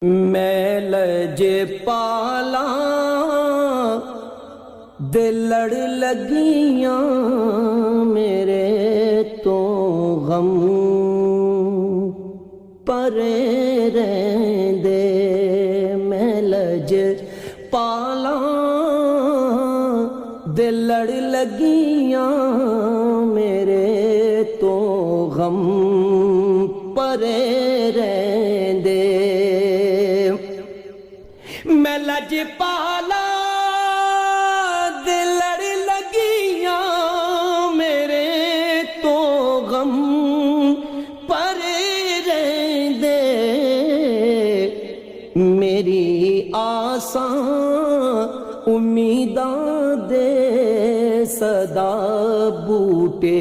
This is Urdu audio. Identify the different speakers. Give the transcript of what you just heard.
Speaker 1: میں لج پالا دل لڑ لگیاں میرے تو غم پرے رہندے میں لج پالا دل لڑ لگیاں میرے تو غم پرے رہندے میں لج پالا دل لڑ لگیاں میرے تو غم پرے رہندے میری آساں امیداں دے صدا بوٹے